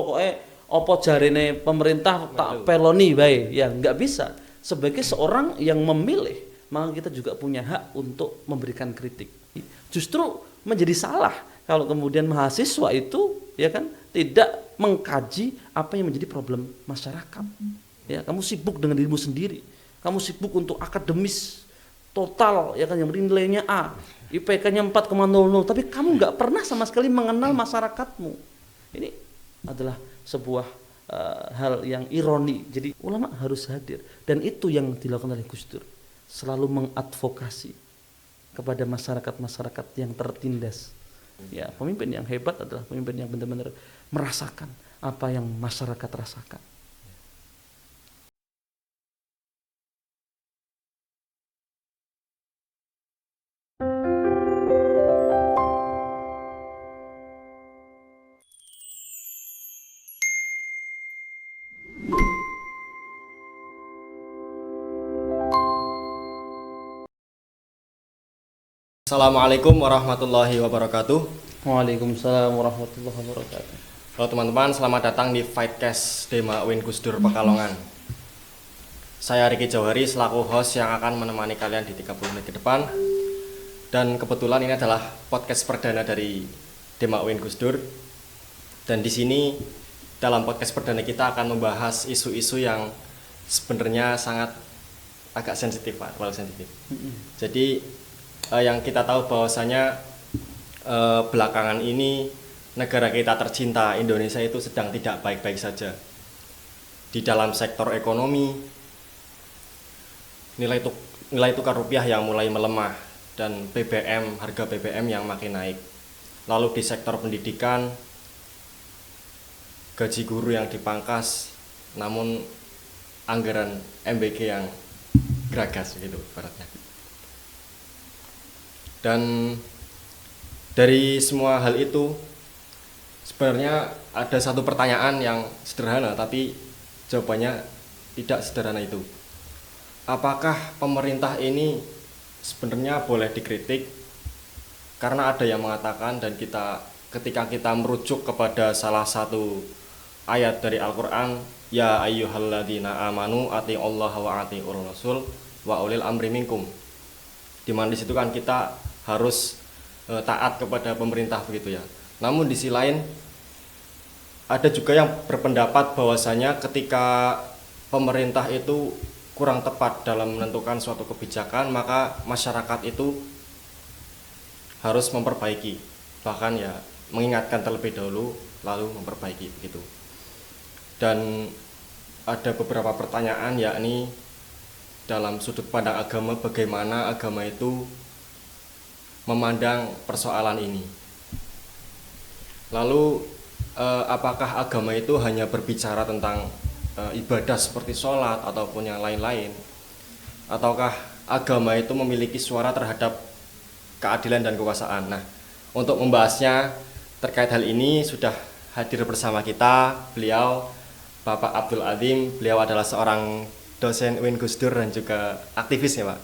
pokoknya apa jarene pemerintah tak peloni bae, ya nggak bisa. Sebagai seorang yang memilih, maka kita juga punya hak untuk memberikan kritik. Justru menjadi salah kalau kemudian mahasiswa itu ya kan tidak mengkaji apa yang menjadi problem masyarakat. Ya, kamu sibuk dengan dirimu sendiri. Kamu sibuk untuk akademis total ya kan yang nilainya A, IPK-nya 4,00, tapi kamu nggak pernah sama sekali mengenal masyarakatmu. Ini adalah sebuah hal yang ironi. Jadi ulama harus hadir dan itu yang dilakukan oleh Gus Dur, selalu mengadvokasi kepada masyarakat-masyarakat yang tertindas. Ya, pemimpin yang hebat adalah pemimpin yang benar-benar merasakan apa yang masyarakat rasakan. Assalamualaikum warahmatullahi wabarakatuh. Waalaikumsalam warahmatullahi wabarakatuh. Halo teman-teman, selamat datang di Fightcast Dema Uin Gus Dur Pekalongan. Saya Riki Jauhari selaku host yang akan menemani kalian di 30 menit ke depan. Dan kebetulan ini adalah podcast perdana dari Dema Uin Gus Dur. Dan di sini dalam podcast perdana kita akan membahas isu-isu yang sebenarnya sangat agak sensitif, Pak, terlalu sensitif. Jadi yang kita tahu bahwasanya belakangan ini negara kita tercinta Indonesia itu sedang tidak baik-baik saja. Di dalam sektor ekonomi, nilai tukar rupiah yang mulai melemah dan harga BBM yang makin naik. Lalu di sektor pendidikan, gaji guru yang dipangkas, namun anggaran MBG yang geragas gitu ibaratnya. Dan dari semua hal itu sebenarnya ada satu pertanyaan yang sederhana, tapi jawabannya tidak sederhana itu. Apakah pemerintah ini sebenarnya boleh dikritik? Karena ada yang mengatakan dan ketika kita merujuk kepada salah satu ayat dari Al-Quran, ya ayyuhalladzina amanu atiullaha wa atiur rasul wa ulil amri minkum. Di mana di situ kan kita harus taat kepada pemerintah begitu ya. Namun di sisi lain ada juga yang berpendapat bahwasanya ketika pemerintah itu kurang tepat dalam menentukan suatu kebijakan, maka masyarakat itu harus memperbaiki, bahkan ya mengingatkan terlebih dahulu lalu memperbaiki begitu. Dan ada beberapa pertanyaan, yakni dalam sudut pandang agama, bagaimana agama itu memandang persoalan ini. Lalu apakah agama itu hanya berbicara tentang ibadah seperti sholat ataupun yang lain-lain, ataukah agama itu memiliki suara terhadap keadilan dan kekuasaan? Nah, untuk membahasnya terkait hal ini sudah hadir bersama kita beliau Bapak Abdul Adzim. Beliau adalah seorang dosen UIN Gus Dur dan juga aktivis ya, Pak.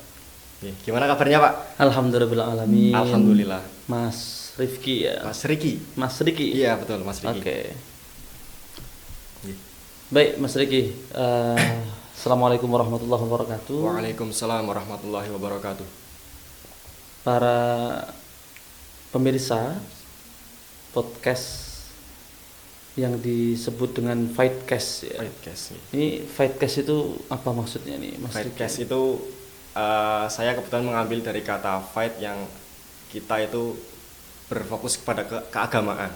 Gimana kabarnya, Pak? Alhamdulillahalamin. Alhamdulillah. Mas Rifki ya. Mas Riki. Mas Riki. Iya betul, Mas Riki. Oke. Baik, Mas Riki. Assalamualaikum warahmatullahi wabarakatuh. Waalaikumsalam warahmatullahi wabarakatuh. Para pemirsa podcast yang disebut dengan Fightcast ya. Fightcast. Ini Fightcast itu apa maksudnya nih, Mas Riki? Fightcast itu saya kebetulan mengambil dari kata fight yang kita itu berfokus kepada keagamaan.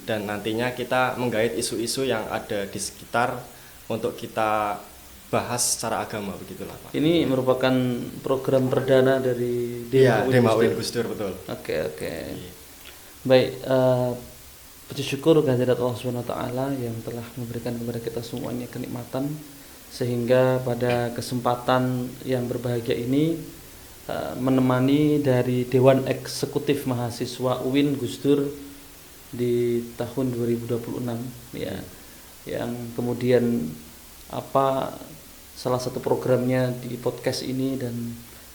Dan nantinya kita menggait isu-isu yang ada di sekitar untuk kita bahas secara agama, begitulah, Pak. Ini merupakan program perdana dari Dema Uin Gus Dur, betul. Oke. Baik, puji syukur kehadirat Allah SWT yang telah memberikan kepada kita semuanya kenikmatan, sehingga pada kesempatan yang berbahagia ini menemani dari Dewan Eksekutif Mahasiswa UIN Gus Dur di tahun 2026 ya, yang kemudian salah satu programnya di podcast ini dan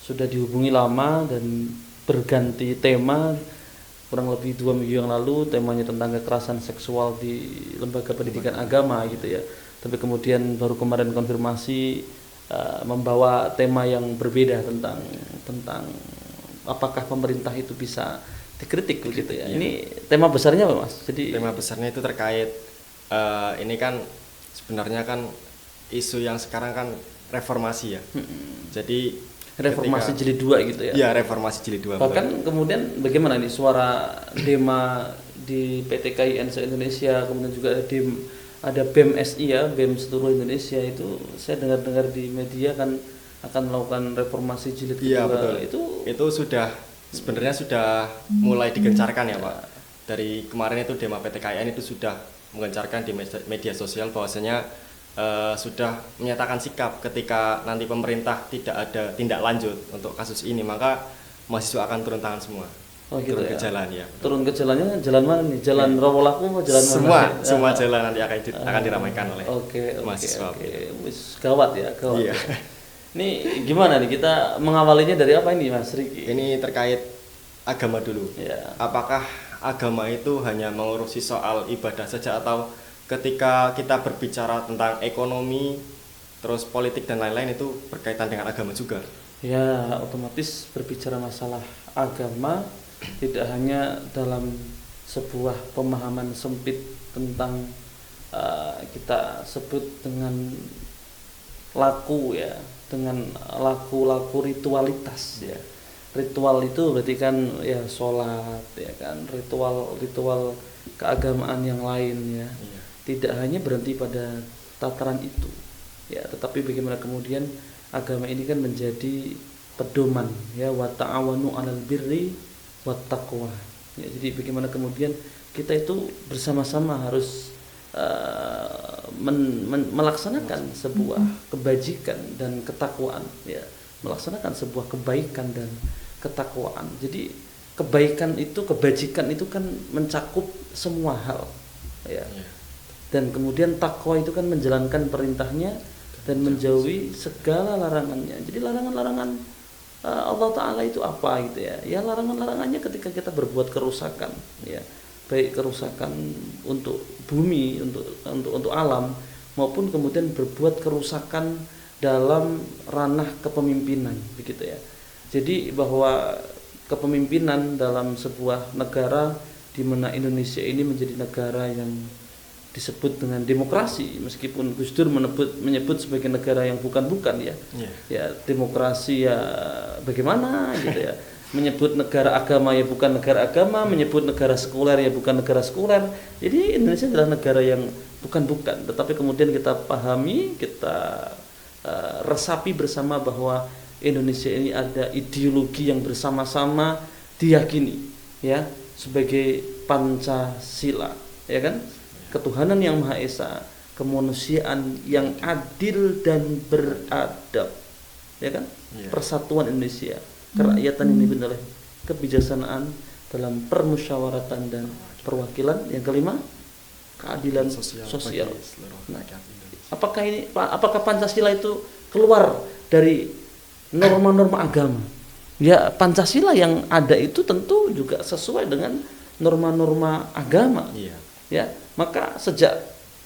sudah dihubungi lama dan berganti tema kurang lebih 2 minggu yang lalu, temanya tentang kekerasan seksual di lembaga pendidikan agama gitu ya. Tapi kemudian baru kemarin konfirmasi membawa tema yang berbeda tentang apakah pemerintah itu bisa dikritik begitu ya. Ini tema besarnya apa Mas? Jadi tema besarnya itu terkait ini kan sebenarnya kan isu yang sekarang kan reformasi ya. Jadi reformasi jilid 2 gitu ya. Iya, reformasi jilid 2. Bahkan kemudian bagaimana nih suara dema di PT KIN se-Indonesia, kemudian juga ada BEM SI ya, BEM seluruh Indonesia itu saya dengar-dengar di media kan akan melakukan reformasi jilid kedua. Betul. Itu sudah sebenarnya sudah mulai digencarkan ya Pak. Dari kemarin itu dema PT KIN itu sudah menggencarkan di media sosial bahwasanya sudah menyatakan sikap ketika nanti pemerintah tidak ada tindak lanjut untuk kasus ini, maka mahasiswa akan turun tangan semua. Gitu turun ya. ke jalan ya. Turun ke jalannya, jalan mana nih? Jalan Rawolaku atau jalan semua, mana? Semua jalan nanti akan diramaikan oleh mahasiswa. Wis gawat ya, gawat. Iya. Ini gimana nih kita mengawalinya dari apa ini Mas Riki? Ini terkait agama dulu. Ya. Apakah agama itu hanya mengurusi soal ibadah saja, atau ketika kita berbicara tentang ekonomi, terus politik dan lain-lain itu berkaitan dengan agama juga? Ya, otomatis berbicara masalah agama tidak hanya dalam sebuah pemahaman sempit tentang kita sebut dengan laku ya, dengan laku ritualitas ya. Ritual itu berarti kan ya sholat ya kan, ritual keagamaan yang lain ya. Tidak hanya berhenti pada tataran itu ya, tetapi bagaimana kemudian agama ini kan menjadi pedoman ya, wa ta'awanu 'alal birri wat taqwa ya. Jadi bagaimana kemudian kita itu bersama-sama harus melaksanakan sebuah kebajikan dan ketakwaan ya, melaksanakan sebuah kebaikan dan ketakwaan. Jadi kebaikan itu, kebajikan itu kan mencakup semua hal ya. Dan kemudian takwa itu kan menjalankan perintahnya dan menjauhi segala larangannya. Jadi larangan-larangan Allah Ta'ala itu apa gitu ya. Ya larangan-larangannya ketika kita berbuat kerusakan ya, baik kerusakan untuk bumi, untuk alam, maupun kemudian berbuat kerusakan dalam ranah kepemimpinan begitu ya. Jadi bahwa kepemimpinan dalam sebuah negara di mana Indonesia ini menjadi negara yang disebut dengan demokrasi, meskipun Gus Dur menyebut sebagai negara yang bukan-bukan ya. Ya demokrasi ya bagaimana gitu ya. Menyebut negara agama ya bukan negara agama, menyebut negara sekuler ya bukan negara sekuler. Jadi Indonesia adalah negara yang bukan-bukan, tetapi kemudian kita pahami, kita resapi bersama bahwa Indonesia ini ada ideologi yang bersama-sama diyakini ya sebagai Pancasila ya kan, ketuhanan yang Maha Esa, kemanusiaan yang adil dan beradab ya kan, persatuan Indonesia, kerakyatan yang dipimpin oleh kebijaksanaan dalam permusyawaratan dan perwakilan. Yang kelima, keadilan sosial. Nah, apakah Pancasila itu keluar dari norma-norma agama? Ya, Pancasila yang ada itu tentu juga sesuai dengan norma-norma agama. Ya, maka sejak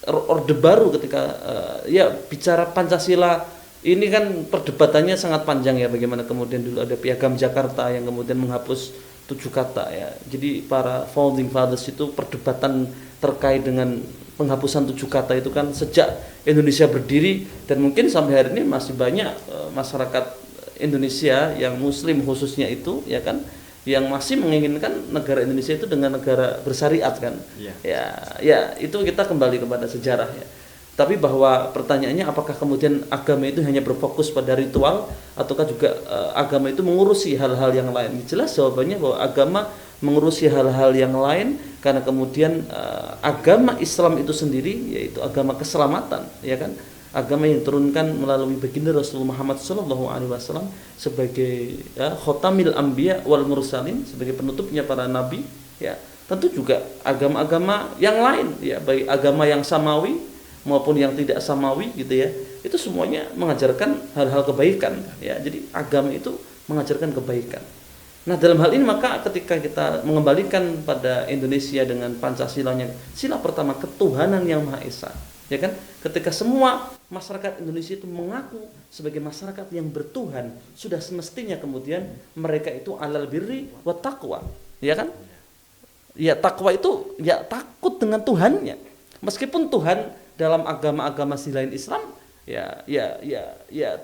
Orde Baru ketika ya bicara Pancasila ini kan perdebatannya sangat panjang ya, bagaimana kemudian dulu ada Piagam Jakarta yang kemudian menghapus 7 kata ya. Jadi para founding fathers itu perdebatan terkait dengan penghapusan 7 kata itu kan sejak Indonesia berdiri, dan mungkin sampai hari ini masih banyak masyarakat Indonesia yang muslim khususnya itu ya kan, yang masih menginginkan negara Indonesia itu dengan negara bersyariat kan. Ya itu kita kembali kepada sejarah ya. Tapi bahwa pertanyaannya apakah kemudian agama itu hanya berfokus pada ritual, ataukah juga agama itu mengurusi hal-hal yang lain? Jelas jawabannya bahwa agama mengurusi hal-hal yang lain, karena kemudian agama Islam itu sendiri yaitu agama keselamatan ya kan, agama yang diturunkan melalui baginda Rasulullah Muhammad SAW sebagai khotamil anbiya wal mursalin, sebagai penutupnya para nabi ya. Tentu juga agama-agama yang lain ya, baik agama yang samawi maupun yang tidak samawi gitu ya, itu semuanya mengajarkan hal-hal kebaikan ya. Jadi agama itu mengajarkan kebaikan. Nah, dalam hal ini maka ketika kita mengembalikan pada Indonesia dengan Pancasilanya, sila pertama ketuhanan yang Maha Esa, ya kan? Ketika semua masyarakat Indonesia itu mengaku sebagai masyarakat yang bertuhan, sudah semestinya kemudian mereka itu alal birri wa taqwa, ya kan? Ya takwa itu ya takut dengan Tuhannya. Meskipun Tuhan dalam agama-agama selain Islam ya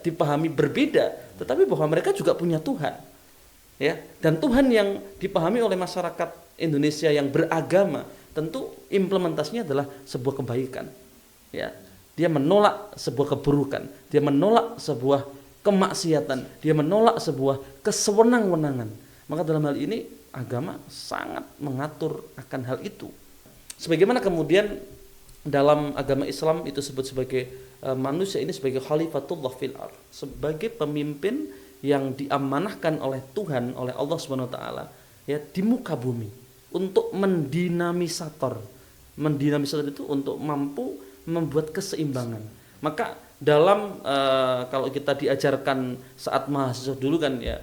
dipahami berbeda, tetapi bahwa mereka juga punya Tuhan. Ya, dan Tuhan yang dipahami oleh masyarakat Indonesia yang beragama tentu implementasinya adalah sebuah kebaikan. Ya, dia menolak sebuah keburukan, dia menolak sebuah kemaksiatan, dia menolak sebuah kesewenang-wenangan. Maka dalam hal ini agama sangat mengatur akan hal itu. Sebagaimana kemudian dalam agama Islam itu disebut sebagai manusia ini sebagai khalifatullah fil ardh, sebagai pemimpin yang diamanahkan oleh Tuhan, oleh Allah Subhanahu wa taala ya di muka bumi untuk mendinamisator itu untuk mampu membuat keseimbangan. Maka dalam kalau kita diajarkan saat mahasiswa dulu kan ya,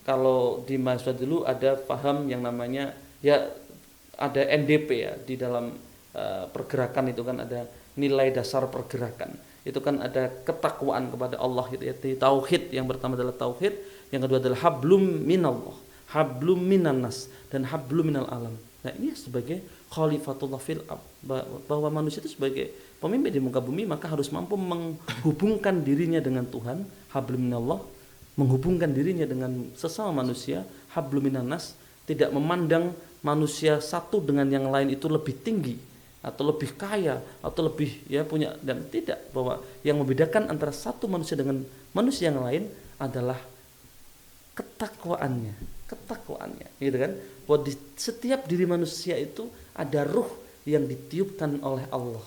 kalau di mahasiswa dulu ada paham yang namanya ya ada NDP ya di dalam pergerakan itu kan ada nilai dasar pergerakan. Itu kan ada ketakwaan kepada Allah gitu ya. Tauhid yang pertama adalah tauhid, yang kedua adalah hablum minallah, hablum minannas dan hablum minal alam. Nah, ini sebagai khalifatullah fil ardh, bahwa manusia itu sebagai pemimpin di muka bumi maka harus mampu menghubungkan dirinya dengan Tuhan, hablum minallah, menghubungkan dirinya dengan sesama manusia, hablum minannas, tidak memandang manusia satu dengan yang lain itu lebih tinggi atau lebih kaya atau lebih ya punya, dan tidak, bahwa yang membedakan antara satu manusia dengan manusia yang lain adalah ketakwaannya gitu kan, bahwa di setiap diri manusia itu ada ruh yang ditiupkan oleh Allah,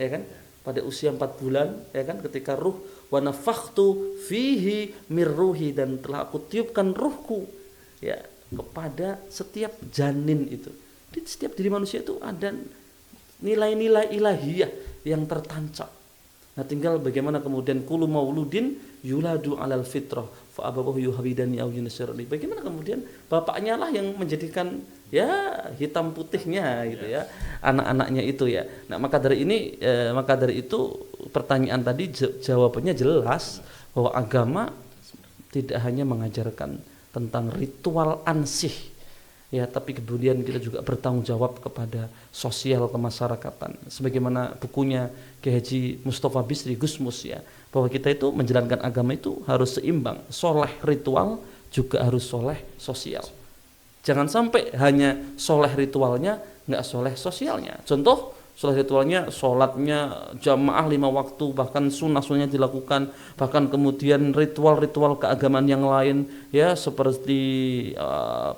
ya kan, pada usia 4 bulan ya kan, ketika ruh wa nafakhtu fihi mir ruhi, dan telah aku tiupkan ruhku ya kepada setiap janin itu. Di setiap diri manusia itu ada nilai-nilai ilahiyah yang tertancap. Nah, tinggal bagaimana kemudian kullu mauludin yuladu alal fitrah fa abawahu yuhawidani aw yunasirani. Bagaimana kemudian bapaknya lah yang menjadikan ya hitam putihnya gitu ya anak-anaknya itu ya. Nah, maka dari itu pertanyaan tadi jawabannya jelas bahwa agama tidak hanya mengajarkan tentang ritual ansih ya, tapi kemudian kita juga bertanggung jawab kepada sosial kemasyarakatan. Sebagaimana bukunya Kiai Haji Mustafa Bisri Gusmus ya, bahwa kita itu menjalankan agama itu harus seimbang, soleh ritual juga harus soleh sosial. Jangan sampai hanya soleh ritualnya, nggak soleh sosialnya. Contoh, soleh ritualnya, sholatnya jamaah 5 waktu, bahkan sunnah-sunnahnya dilakukan, bahkan kemudian ritual-ritual keagamaan yang lain ya seperti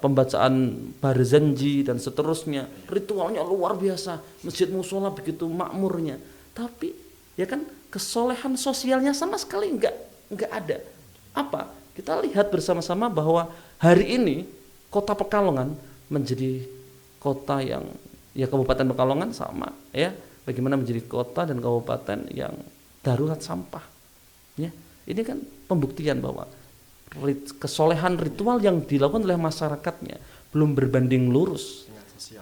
pembacaan barzanji dan seterusnya, ritualnya luar biasa, masjid musola begitu makmurnya, tapi ya kan kesolehan sosialnya sama sekali nggak ada. Apa? Kita lihat bersama-sama bahwa hari ini kota Pekalongan menjadi kota yang ya, Kabupaten Pekalongan sama ya, bagaimana menjadi kota dan kabupaten yang darurat sampah ya. Ini kan pembuktian bahwa kesolehan ritual yang dilakukan oleh masyarakatnya belum berbanding lurus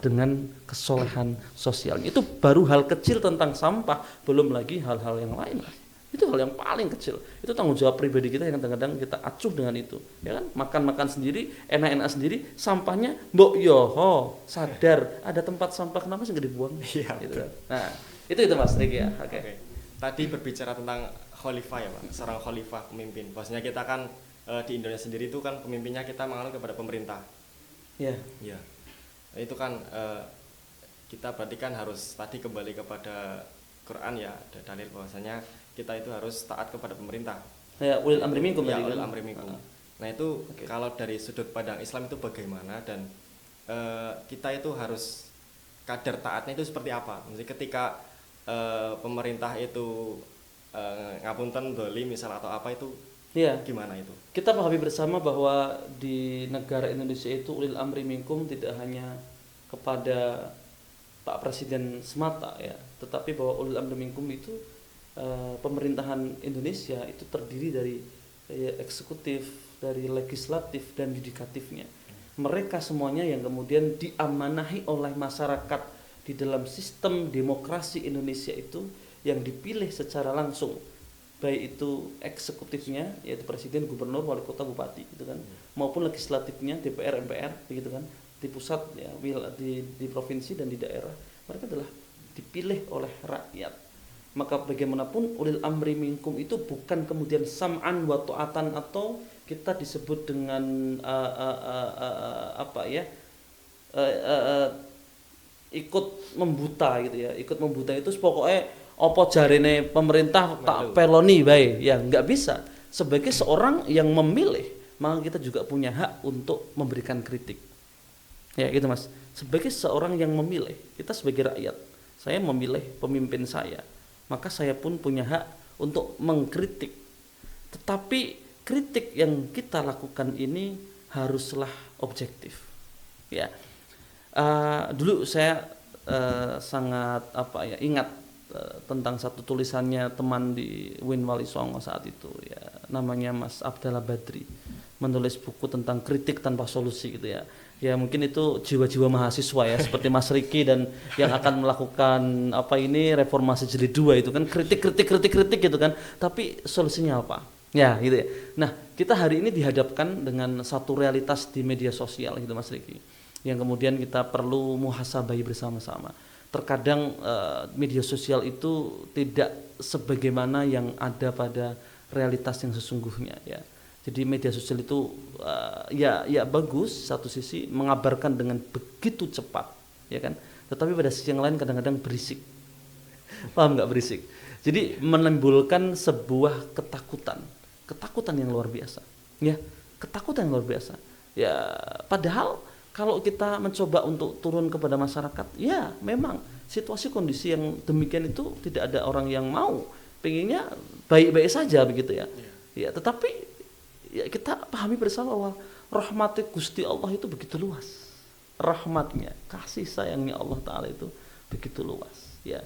dengan kesolehan sosialnya. Itu baru hal kecil tentang sampah, belum lagi hal-hal yang lain. Itu hal yang paling kecil. Itu tanggung jawab pribadi kita yang kadang-kadang kita acuh dengan itu. Ya kan? Makan-makan sendiri, enak-enak sendiri, sampahnya mbok yoho, sadar ada tempat sampah, kenapa sih nggak dibuang? Iya. Gitu. Nah, itu Mas Riki ya. Oke. Tadi berbicara tentang khalifah ya, Pak. Seorang khalifah pemimpin. Bahwasanya kita kan di Indonesia sendiri itu kan pemimpinnya kita mengalir kepada pemerintah. Iya. Iya. Itu kan kita berarti kan harus tadi kembali kepada Quran ya, ada dalil bahwasanya kita itu harus taat kepada pemerintah. Ya, ulil amri minkum ya, tadi. Ulil amri minkum. Nah, itu kalau dari sudut pandang Islam itu bagaimana, dan kita itu harus kadar taatnya itu seperti apa? Maksudnya ketika pemerintah itu ngapunten doli misal atau apa itu ya, gimana itu? Kita pahami bersama bahwa di negara Indonesia itu ulil amri minkum tidak hanya kepada Pak Presiden semata ya, tetapi bahwa ulil amri minkum itu pemerintahan Indonesia itu terdiri dari eksekutif, dari legislatif dan yudikatifnya. Mereka semuanya yang kemudian diamanahi oleh masyarakat di dalam sistem demokrasi Indonesia itu yang dipilih secara langsung, baik itu eksekutifnya yaitu presiden, gubernur, wali kota, bupati gitu kan, maupun legislatifnya DPR, MPR begitu kan, di pusat ya, di provinsi dan di daerah, mereka adalah dipilih oleh rakyat. Maka bagaimanapun ulil amri minkum itu bukan kemudian sam'an wa ta'atan atau kita disebut dengan ikut membuta gitu ya. Ikut membuta itu pokoknya apa jarine pemerintah tak peloni bae, ya nggak bisa. Sebagai seorang yang memilih, maka kita juga punya hak untuk memberikan kritik. Ya gitu Mas. Sebagai seorang yang memilih, kita sebagai rakyat, saya memilih pemimpin saya, maka saya pun punya hak untuk mengkritik. Tetapi kritik yang kita lakukan ini haruslah objektif. Ya, dulu saya sangat ingat tentang satu tulisannya teman di Win Wali Songo saat itu, ya, namanya Mas Abdallah Badri, menulis buku tentang kritik tanpa solusi gitu ya. Ya mungkin itu jiwa-jiwa mahasiswa ya seperti Mas Riki dan yang akan melakukan reformasi jilid 2 itu kan kritik gitu kan. Tapi solusinya apa? Ya gitu ya. Nah, kita hari ini dihadapkan dengan satu realitas di media sosial gitu Mas Riki, yang kemudian kita perlu muhasabahi bersama-sama. Terkadang media sosial itu tidak sebagaimana yang ada pada realitas yang sesungguhnya ya. Jadi media sosial itu ya bagus satu sisi, mengabarkan dengan begitu cepat ya kan. Tetapi pada sisi yang lain kadang-kadang berisik. Paham nggak berisik? Jadi menimbulkan sebuah ketakutan yang luar biasa. Ya, ketakutan yang luar biasa. Ya, padahal kalau kita mencoba untuk turun kepada masyarakat, ya memang situasi kondisi yang demikian itu tidak ada orang yang mau, pengennya baik-baik saja begitu ya. Ya, tetapi ya kita pahami bersama bahwa rahmat Gusti Allah itu begitu luas. Rahmatnya, kasih sayangnya Allah Ta'ala itu begitu luas. Ya,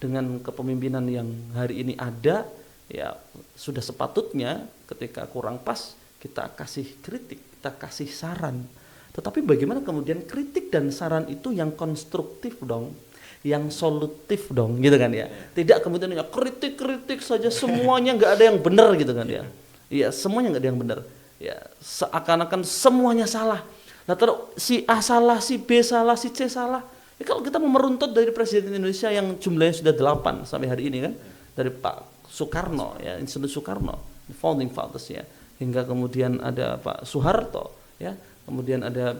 dengan kepemimpinan yang hari ini ada, ya sudah sepatutnya ketika kurang pas kita kasih kritik, kita kasih saran. Tetapi bagaimana kemudian kritik dan saran itu yang konstruktif dong, yang solutif dong, gitu kan ya. Tidak kemudian ya kritik saja semuanya nggak ada yang benar gitu kan ya. Iya, semuanya nggak ada yang benar. Ya, seakan-akan semuanya salah. Nah, terus si A salah, si B salah, si C salah. Ya, kalau kita mau meruntut dari Presiden Indonesia yang jumlahnya sudah 8 sampai hari ini kan, dari Pak Soekarno ya, Institut Soekarno, founding fathers ya, hingga kemudian ada Pak Soeharto ya. Kemudian ada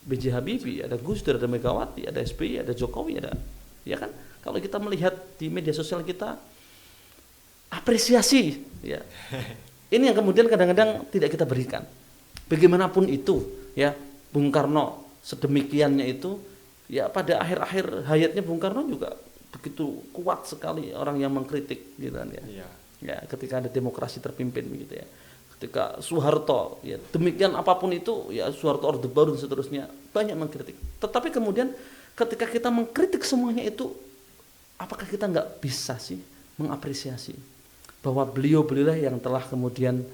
B.J. Habibie, ada Gus Dur, ada Megawati, ada SBY, ada Jokowi, ada, ya kan? Kalau kita melihat di media sosial kita, apresiasi, ya. Ini yang kemudian kadang-kadang tidak kita berikan. Bagaimanapun itu, ya, Bung Karno sedemikiannya itu, ya pada akhir-akhir hayatnya Bung Karno juga begitu kuat sekali orang yang mengkritik, gitu kan ya. Ya, ketika ada demokrasi terpimpin, begitu ya. Ketika Soeharto, ya demikian apapun itu, ya Soeharto Orde Baru dan seterusnya banyak mengkritik. Tetapi kemudian ketika kita mengkritik semuanya itu, apakah kita nggak bisa sih mengapresiasi bahwa beliau-beliau yang telah kemudian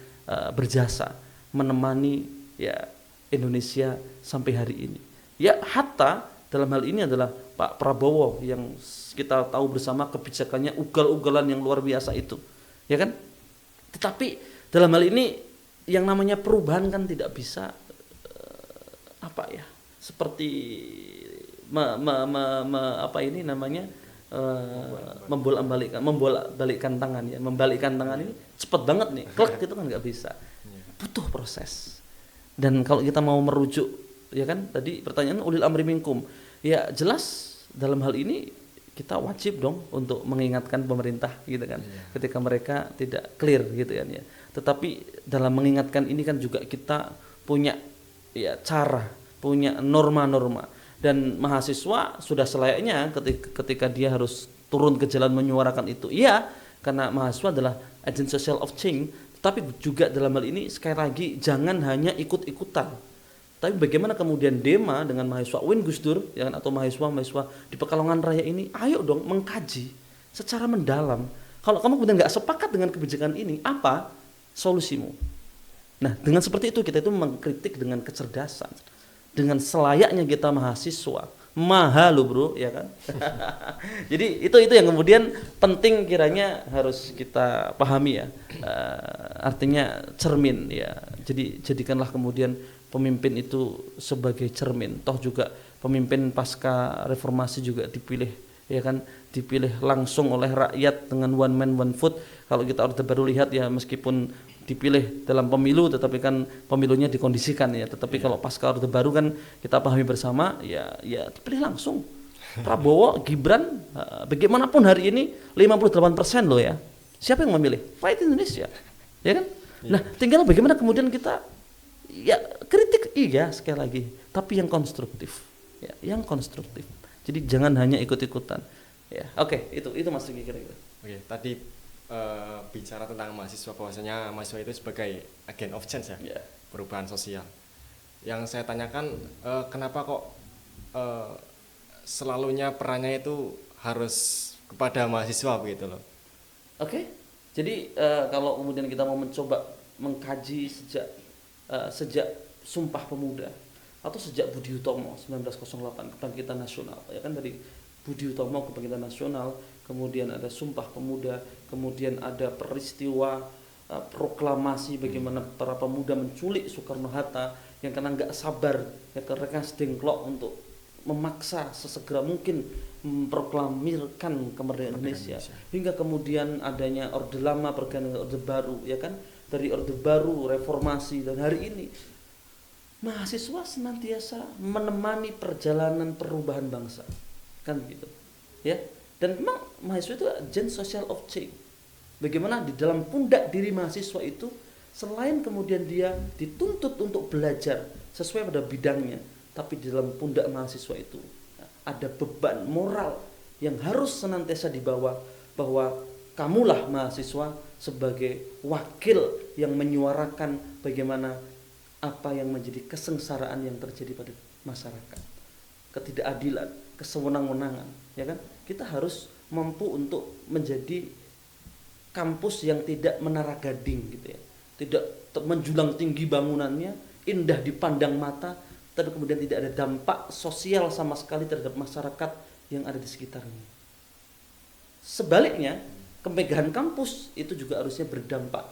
berjasa menemani ya Indonesia sampai hari ini. Ya hatta dalam hal ini adalah Pak Prabowo yang kita tahu bersama kebijakannya ugal-ugalan yang luar biasa itu, ya kan? Tetapi dalam hal ini yang namanya perubahan kan tidak bisa seperti membolak-balikkan tangan ya, membalikkan tangan ini cepat banget nih, klek gitu kan nggak bisa, butuh proses. Dan kalau kita mau merujuk, ya kan tadi pertanyaan ulil amri minkum, ya jelas dalam hal ini kita wajib dong untuk mengingatkan pemerintah gitu kan, ketika mereka tidak clear gitu kan ya. Tetapi dalam mengingatkan ini kan juga kita punya ya cara, punya norma-norma, dan mahasiswa sudah selayaknya ketika dia harus turun ke jalan menyuarakan itu. Iya, karena mahasiswa adalah agent social of change, tapi juga dalam hal ini sekali lagi jangan hanya ikut-ikutan. Tapi bagaimana kemudian Dema dengan mahasiswa Win Gus Dur ya, atau mahasiswa di Pekalongan Raya ini, ayo dong mengkaji secara mendalam. Kalau kamu kemudian nggak sepakat dengan kebijakan ini, apa solusimu? Nah, dengan seperti itu kita itu mengkritik dengan kecerdasan, dengan selayaknya kita mahasiswa. Mahal loh bro, ya kan? Jadi itu yang kemudian penting kiranya harus kita pahami ya. Artinya cermin ya. Jadi jadikanlah kemudian pemimpin itu sebagai cermin. Toh juga pemimpin pasca reformasi juga dipilih, ya kan? Dipilih langsung oleh rakyat dengan one man one vote. Kalau kita Orde Baru lihat ya, meskipun dipilih dalam pemilu tetapi kan pemilunya dikondisikan ya, tetapi kalau pasca Orde Baru kan kita pahami bersama ya dipilih langsung. Prabowo, Gibran, bagaimanapun hari ini 58% loh ya. Siapa yang memilih? Rakyat Indonesia, ya kan? Nah, tinggal bagaimana kemudian kita ya kritik iya sekali lagi, tapi yang konstruktif, ya, yang konstruktif. Jadi jangan hanya ikut-ikutan. Ya, oke, itu Mas Riki kira-kira. Oke, tadi bicara tentang mahasiswa, bahwasanya mahasiswa itu sebagai agent of change ya, perubahan sosial. Yang saya tanyakan, kenapa kok selalunya perannya itu harus kepada mahasiswa begitu loh? Oke, jadi kalau kemudian kita mau mencoba mengkaji sejak Sumpah Pemuda atau sejak Budi Utomo 1908 Kebangkitan Nasional, ya kan, dari Budi Utomo Kebangkitan Nasional, kemudian ada Sumpah Pemuda, kemudian ada peristiwa proklamasi bagaimana para pemuda menculik Soekarno Hatta yang karena nggak sabar ya mereka sedengklok untuk memaksa sesegera mungkin memproklamirkan kemerdekaan Indonesia, hingga kemudian adanya Orde Lama pergantian Orde Baru, ya kan, dari Orde Baru reformasi, dan hari ini mahasiswa senantiasa menemani perjalanan perubahan bangsa, kan begitu ya. Dan memang mahasiswa itu agent social of change. Bagaimana di dalam pundak diri mahasiswa itu, selain kemudian dia dituntut untuk belajar sesuai pada bidangnya, tapi di dalam pundak mahasiswa itu ada beban moral yang harus senantiasa dibawa, bahwa kamulah mahasiswa sebagai wakil yang menyuarakan bagaimana apa yang menjadi kesengsaraan yang terjadi pada masyarakat, ketidakadilan, kesewenang-wenangan, ya kan? Kita harus mampu untuk menjadi kampus yang tidak menara gading gitu ya, tidak menjulang tinggi bangunannya, indah dipandang mata, tapi kemudian tidak ada dampak sosial sama sekali terhadap masyarakat yang ada di sekitarnya. Sebaliknya, kemegahan kampus itu juga harusnya berdampak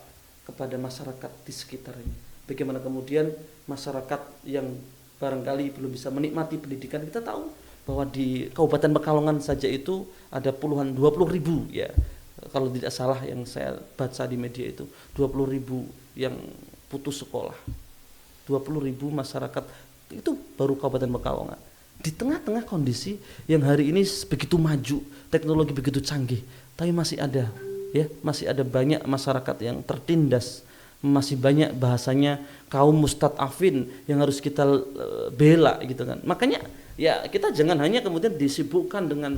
kepada masyarakat di sekitarnya. Bagaimana kemudian masyarakat yang barangkali belum bisa menikmati pendidikan, kita tahu bahwa di Kabupaten Pekalongan saja itu ada puluhan 20.000 ya, kalau tidak salah yang saya baca di media itu 20.000 yang putus sekolah, 20.000 masyarakat itu baru Kabupaten Pekalongan. Di tengah-tengah kondisi yang hari ini begitu maju, teknologi begitu canggih, tapi masih ada ya, masih ada banyak masyarakat yang tertindas, masih banyak bahasanya kaum mustadafin yang harus kita bela gitu kan. Makanya ya kita jangan hanya kemudian disibukkan dengan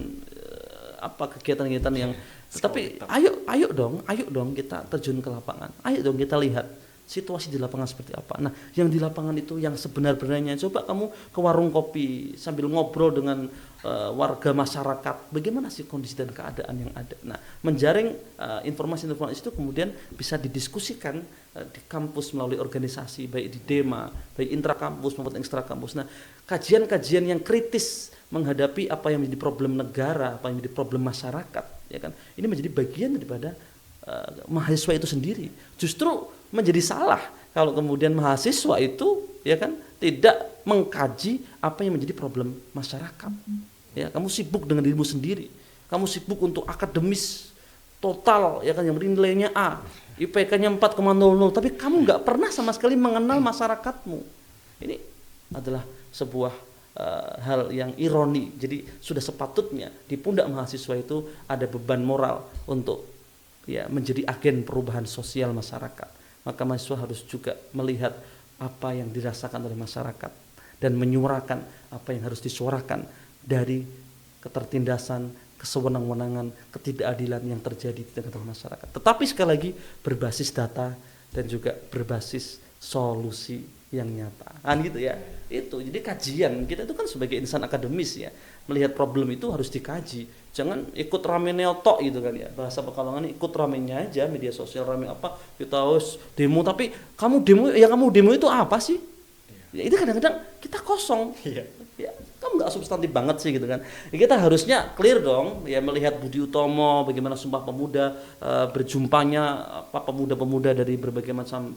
kegiatan-kegiatan yang, tapi ayo dong kita terjun ke lapangan, ayo dong kita lihat situasi di lapangan seperti apa. Nah, yang di lapangan itu yang sebenar-benarnya, coba kamu ke warung kopi sambil ngobrol dengan warga masyarakat, bagaimana sih kondisi dan keadaan yang ada. Nah, menjaring informasi-informasi itu kemudian bisa didiskusikan di kampus melalui organisasi, baik di DEMA, baik intrakampus maupun ekstrakampus. Nah, kajian-kajian yang kritis menghadapi apa yang menjadi problem negara, apa yang menjadi problem masyarakat, ya kan, ini menjadi bagian daripada mahasiswa itu sendiri. Justru menjadi salah kalau kemudian mahasiswa itu, ya kan, tidak mengkaji apa yang menjadi problem masyarakat. Ya, kamu sibuk dengan dirimu sendiri, kamu sibuk untuk akademis total, ya kan, yang nilainya A, IPK-nya 4,00, tapi kamu nggak pernah sama sekali mengenal masyarakatmu. Ini adalah sebuah hal yang ironi. Jadi sudah sepatutnya di pundak mahasiswa itu ada beban moral untuk ya menjadi agen perubahan sosial masyarakat. Maka mahasiswa harus juga melihat apa yang dirasakan oleh masyarakat dan menyuarakan apa yang harus disuarakan dari ketertindasan, kesewenang-wenangan, ketidakadilan yang terjadi di tengah-tengah masyarakat. Tetapi sekali lagi berbasis data dan juga berbasis solusi yang nyata. Gitu ya. Itu. Jadi kajian kita itu kan sebagai insan akademis ya, melihat problem itu harus dikaji. Jangan ikut rame neotok gitu kan ya. Bahasa Pekalongan ikut ramenya aja, media sosial rame apa, kita harus demo, tapi kamu demo itu apa sih? Ya, itu kadang-kadang kita kosong. Iya. Ya, kamu nggak substantif banget sih gitu kan. Ya, kita harusnya clear dong ya, melihat Budi Utomo bagaimana Sumpah Pemuda, berjumpanya pemuda-pemuda dari berbagai macam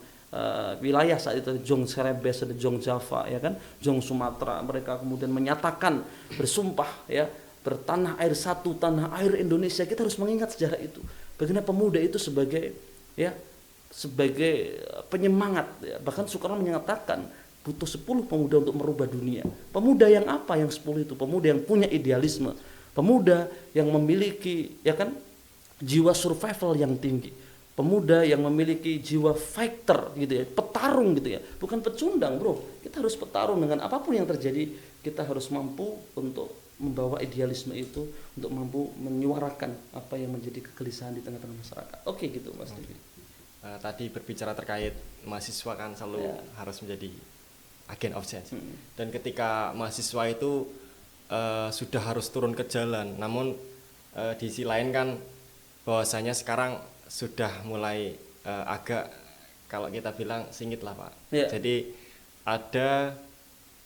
wilayah saat itu, Jong Serebes, ada Jong Java ya kan, Jong Sumatera, mereka kemudian menyatakan bersumpah ya, bertanah air satu, tanah air Indonesia. Kita harus mengingat sejarah itu. Bagaimana pemuda itu sebagai penyemangat ya. Bahkan Soekarno menyatakan butuh 10 pemuda untuk merubah dunia. Pemuda yang apa yang 10 itu? Pemuda yang punya idealisme, pemuda yang memiliki ya kan jiwa survival yang tinggi, pemuda yang memiliki jiwa fighter gitu ya, petarung gitu ya, bukan pecundang bro. Kita harus petarung dengan apapun yang terjadi. Kita harus mampu untuk membawa idealisme itu, untuk mampu menyuarakan apa yang menjadi kegelisahan di tengah-tengah masyarakat. Oke gitu Mas Devi. Tadi berbicara terkait mahasiswa kan selalu harus menjadi agent of change. Dan ketika mahasiswa itu sudah harus turun ke jalan, namun di sisi lain kan bahwasanya sekarang sudah mulai agak, kalau kita bilang singit lah Pak. Jadi ada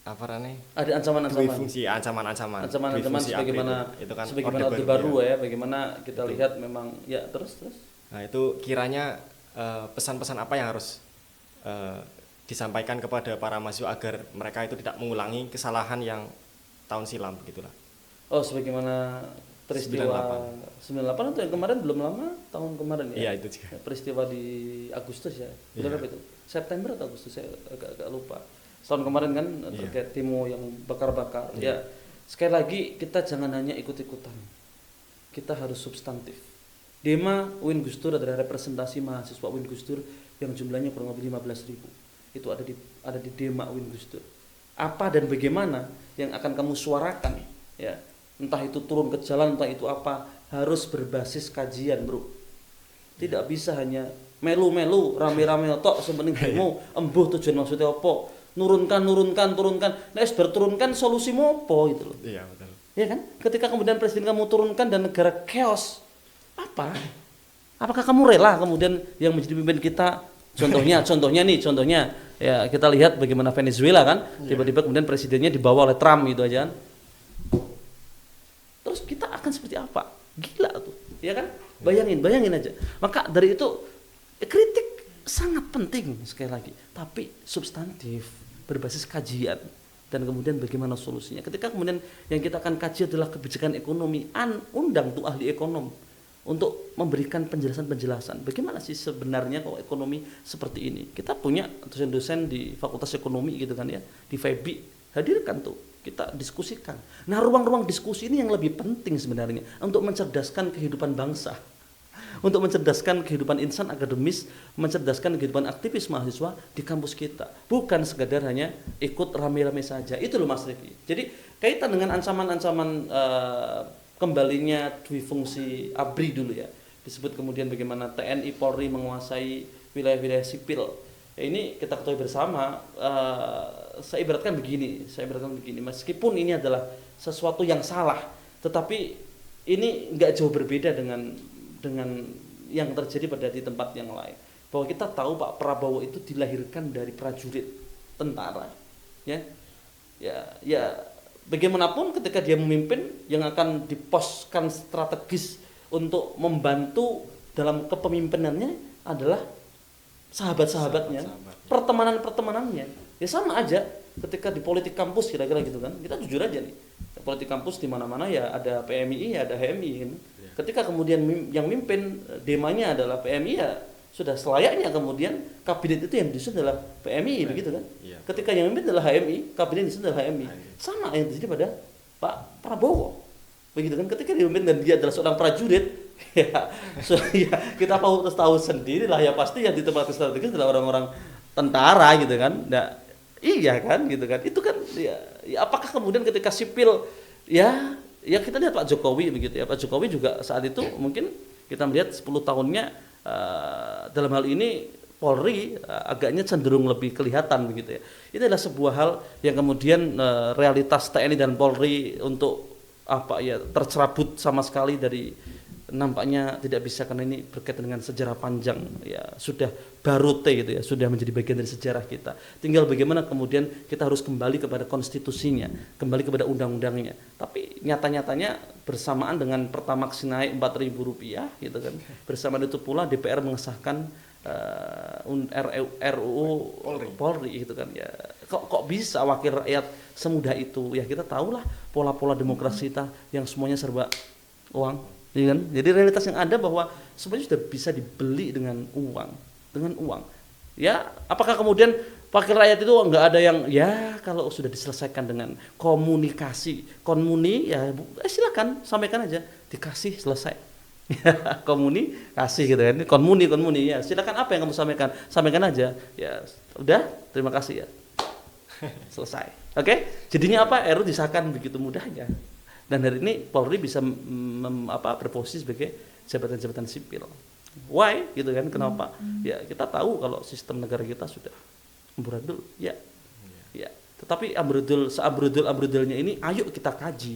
ada ancaman-ancaman sebagaimana itu kan sebagaimana Orde Baru ya, bagaimana kita lihat memang ya terus. Nah itu kiranya pesan-pesan apa yang harus disampaikan kepada para mahasiswa agar mereka itu tidak mengulangi kesalahan yang tahun silam begitulah. Oh, sebagaimana peristiwa 98 atau yang kemarin belum lama, tahun kemarin ya. Iya, itu juga. Peristiwa di Agustus ya. Berapa itu? September atau Agustus, saya agak lupa. Tahun kemarin kan terkait demo yang bakar-bakar. Ya. Sekali lagi kita jangan hanya ikut-ikutan. Kita harus substantif. Dema Win Gusdur adalah representasi mahasiswa Win Gusdur yang jumlahnya kurang lebih 15.000. Itu ada di Dema Win Gusdur. Apa dan bagaimana yang akan kamu suarakan ya, entah itu turun ke jalan, entah itu apa, harus berbasis kajian bro. Tidak bisa hanya melu-melu rame-rame tok sementing demo embuh tujuan maksudnya apa, nurunkan nah berturunkan solusi mopo gitu loh. Iya betul ya kan, ketika kemudian presiden kamu turunkan dan negara chaos, apakah kamu rela kemudian yang menjadi pemimpin kita, contohnya ya kita lihat bagaimana Venezuela kan, tiba-tiba kemudian presidennya dibawa oleh Trump gitu aja kan. Terus kita akan seperti apa? Gila tuh, ya kan? Bayangin aja. Maka dari itu kritik sangat penting sekali lagi, tapi substantif, berbasis kajian, dan kemudian bagaimana solusinya. Ketika kemudian yang kita akan kaji adalah kebijakan ekonomi, undang tuh ahli ekonom untuk memberikan penjelasan bagaimana sih sebenarnya kalau ekonomi seperti ini. Kita punya dosen-dosen di Fakultas Ekonomi gitu kan ya, di FEBI, hadirkan tuh, kita diskusikan. Nah, ruang-ruang diskusi ini yang lebih penting sebenarnya untuk mencerdaskan kehidupan bangsa, untuk mencerdaskan kehidupan insan akademis, mencerdaskan kehidupan aktivis mahasiswa di kampus kita. Bukan sekadar hanya ikut rame-rame saja. Itu loh Mas Riki. Jadi kaitan dengan ancaman-ancaman kembalinya duifungsi ABRI dulu ya. Disebut kemudian bagaimana TNI Polri menguasai wilayah-wilayah sipil. Ya, ini kita ketahui bersama, saya ibaratkan begini, meskipun ini adalah sesuatu yang salah, tetapi ini nggak jauh berbeda dengan yang terjadi pada di tempat yang lain. Bahwa kita tahu Pak Prabowo itu dilahirkan dari prajurit tentara, ya bagaimanapun ketika dia memimpin, yang akan diposkan strategis untuk membantu dalam kepemimpinannya adalah sahabat-sahabatnya, pertemanan-pertemanannya. Ya sama aja ketika di politik kampus kira-kira gitu kan. Kita jujur aja nih, politik kampus di mana-mana ya ada PMI, ya ada HMI kan. Ketika kemudian yang mimpin demanya adalah PMI, ya sudah selayaknya kemudian kabinet itu yang disusun adalah PMI begitu kan. Ketika yang mimpin adalah HMI, kabinet disusun adalah HMI. Sama yang terjadi pada Pak Prabowo. Begitu kan, ketika dia mimpin dan dia adalah seorang prajurit, ya kita tahu sendiri lah ya, pasti yang ditempatkan strategis adalah orang-orang tentara gitu kan. Nah, iya kan gitu kan. Itu kan ya apakah kemudian ketika sipil ya kita lihat Pak Jokowi begitu ya. Pak Jokowi juga saat itu mungkin kita melihat 10 tahunnya dalam hal ini Polri agaknya cenderung lebih kelihatan begitu ya. Itu adalah sebuah hal yang kemudian realitas TNI dan Polri untuk tercerabut sama sekali dari, nampaknya tidak bisa karena ini berkaitan dengan sejarah panjang ya, sudah barute gitu ya, sudah menjadi bagian dari sejarah kita. Tinggal bagaimana kemudian kita harus kembali kepada konstitusinya, kembali kepada undang-undangnya. Tapi nyata-nyatanya bersamaan dengan Pertamax naik Rp4.000 gitu kan, bersamaan itu pula DPR mengesahkan RUU Polri gitu kan ya. Kok bisa wakil rakyat semudah itu ya? Kita tahulah pola-pola demokrasi kita yang semuanya serba uang, ya kan? Jadi realitas yang ada bahwa semuanya sudah bisa dibeli dengan uang. Ya, apakah kemudian wakil rakyat itu nggak ada yang ya kalau sudah diselesaikan dengan komunikasi, ya silakan sampaikan aja, dikasih selesai. Komunikasi gitu kan, konmuni ya, silakan apa yang kamu sampaikan aja, ya udah terima kasih ya, selesai. Oke, jadinya apa, RU disahkan begitu mudahnya, dan hari ini Polri bisa berposisi sebagai jabatan-jabatan sipil. Why gitu kan, kenapa? Ya kita tahu kalau sistem negara kita sudah amburadul ya, tetapi seamburadulnya ini ayo kita kaji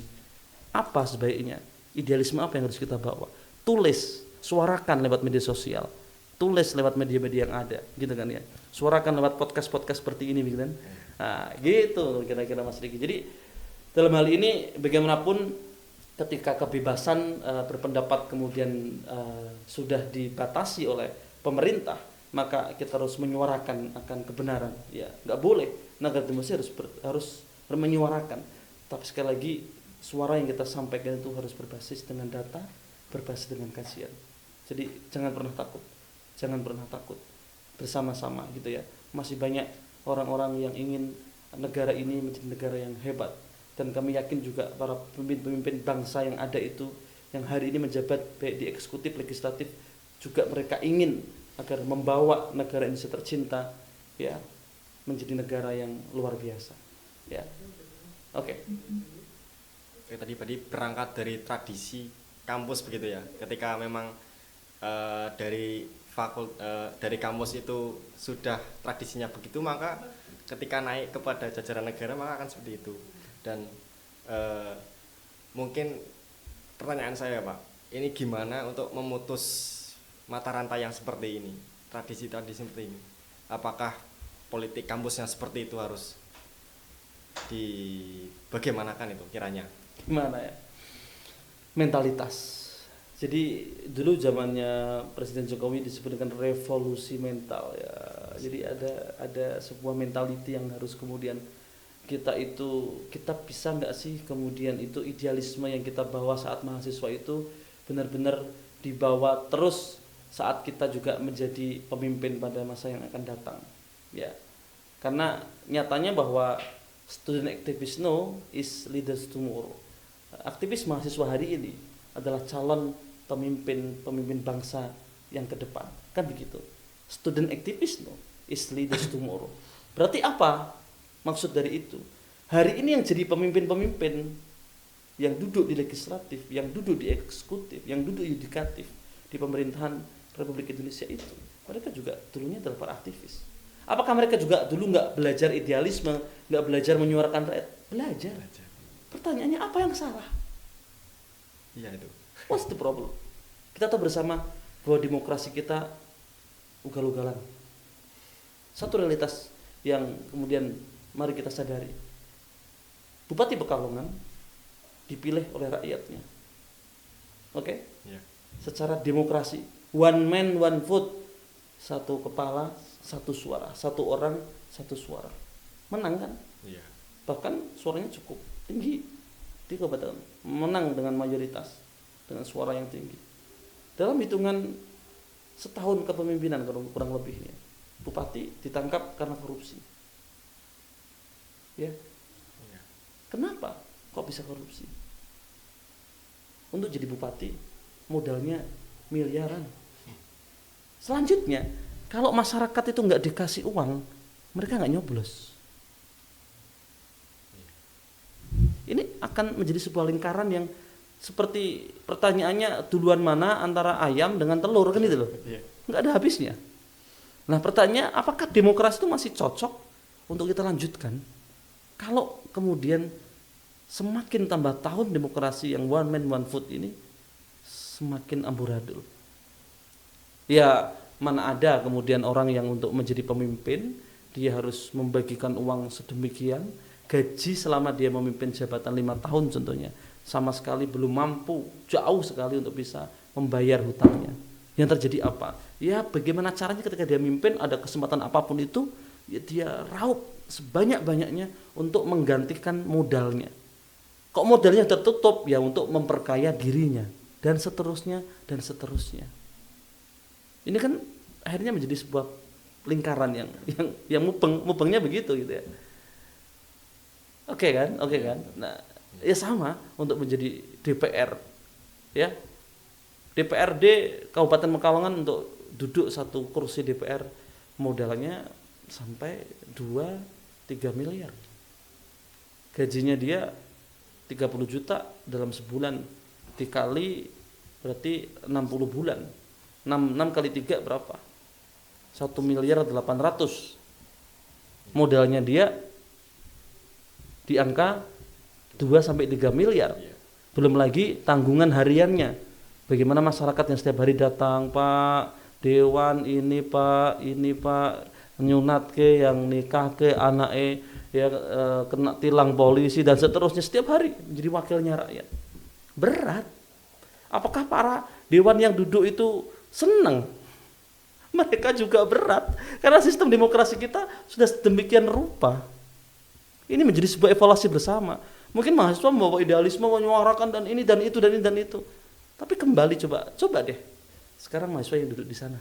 apa sebaiknya, idealisme apa yang harus kita bawa. Tulis, suarakan lewat media sosial, tulis lewat media-media yang ada, gitu kan ya. Suarakan lewat podcast seperti ini, gitu kan. Nah, gitu kira-kira Mas Riki. Jadi dalam hal ini bagaimanapun ketika kebebasan berpendapat kemudian sudah dibatasi oleh pemerintah, maka kita harus menyuarakan akan kebenaran. Ya, nggak boleh negara demokrasi harus menyuarakan. Tapi sekali lagi suara yang kita sampaikan itu harus berbasis dengan data, berbasis dengan kajian. Jadi jangan pernah takut bersama-sama gitu ya. Masih banyak orang-orang yang ingin negara ini menjadi negara yang hebat, dan kami yakin juga para pemimpin bangsa yang ada itu, yang hari ini menjabat baik di eksekutif, legislatif, juga mereka ingin agar membawa negara Indonesia tercinta ya menjadi negara yang luar biasa ya. Oke. Tadi berangkat dari tradisi kampus begitu ya, ketika memang dari kampus itu sudah tradisinya begitu, maka ketika naik kepada jajaran negara maka akan seperti itu. Dan mungkin pertanyaan saya Pak, ini gimana untuk memutus mata rantai yang seperti ini, tradisi-tradisi seperti ini? Apakah politik kampus yang seperti itu harus bagaimanakan itu kiranya? Gimana ya? Mentalitas. Jadi dulu zamannya Presiden Jokowi disebut dengan revolusi mental ya. Jadi ada sebuah mentality yang harus kemudian kita bisa nggak sih kemudian itu idealisme yang kita bawa saat mahasiswa itu benar-benar dibawa terus saat kita juga menjadi pemimpin pada masa yang akan datang ya. Karena nyatanya bahwa student activists now is leaders tomorrow. Aktivis mahasiswa hari ini adalah calon pemimpin bangsa yang ke depan, kan begitu. Student activist no is leaders tomorrow. Berarti apa maksud dari itu? Hari ini yang jadi pemimpin yang duduk di legislatif, yang duduk di eksekutif, yang duduk di yudikatif di pemerintahan Republik Indonesia itu, mereka juga dulunya adalah para aktivis. Apakah mereka juga dulu nggak belajar idealisme, nggak belajar menyuarakan rakyat? Belajar. Pertanyaannya apa yang salah? Iya itu. What's the problem? Kita tahu bersama bahwa demokrasi kita ugal-ugalan. Satu realitas yang kemudian mari kita sadari. Bupati Pekalongan dipilih oleh rakyatnya. Oke? Iya. Secara demokrasi, one man one vote, satu kepala, satu suara, satu orang, satu suara. Menang kan? Iya. Bahkan suaranya cukup tinggi di kabupaten, menang dengan mayoritas dengan suara yang tinggi. Dalam hitungan setahun kepemimpinan kurang lebihnya, bupati ditangkap karena korupsi. Ya. Kenapa kok bisa korupsi? Untuk jadi bupati modalnya miliaran. Selanjutnya, kalau masyarakat itu nggak dikasih uang, mereka nggak nyoblos. Ini akan menjadi sebuah lingkaran yang seperti pertanyaannya duluan mana antara ayam dengan telur kan itu loh, nggak ada habisnya. Nah pertanyaannya, apakah demokrasi itu masih cocok untuk kita lanjutkan kalau kemudian semakin tambah tahun demokrasi yang one man one vote ini semakin amburadul. Ya, mana ada kemudian orang yang untuk menjadi pemimpin dia harus membagikan uang sedemikian, gaji selama dia memimpin jabatan 5 tahun contohnya sama sekali belum mampu, jauh sekali untuk bisa membayar hutangnya. Yang terjadi apa? Ya bagaimana caranya ketika dia memimpin ada kesempatan apapun itu, ya dia raup sebanyak-banyaknya untuk menggantikan modalnya. Kok modalnya tertutup? Ya untuk memperkaya dirinya dan seterusnya dan seterusnya. Ini kan akhirnya menjadi sebuah lingkaran yang mubengnya begitu gitu ya. Oke kan? Nah, ya sama untuk menjadi DPR. Ya. DPRD Kabupaten Pekalongan untuk duduk satu kursi DPR modalnya sampai 2-3 miliar. Gajinya dia 30 juta dalam sebulan dikali berarti 60 bulan. 6 kali 3 berapa? 1.800.000.000. Modalnya dia di angka 2-3 miliar. Belum lagi tanggungan hariannya. Bagaimana masyarakat yang setiap hari datang, Pak, dewan ini Pak, nyunat ke, yang nikah ke, anaknya ya kena tilang polisi dan seterusnya setiap hari menjadi wakilnya rakyat. Berat. Apakah para dewan yang duduk itu senang? Mereka juga berat karena sistem demokrasi kita sudah sedemikian rupa. Ini menjadi sebuah evaluasi bersama. Mungkin mahasiswa membawa idealisme, menyuarakan dan ini dan itu dan ini dan itu. Tapi kembali coba deh. Sekarang mahasiswa yang duduk di sana.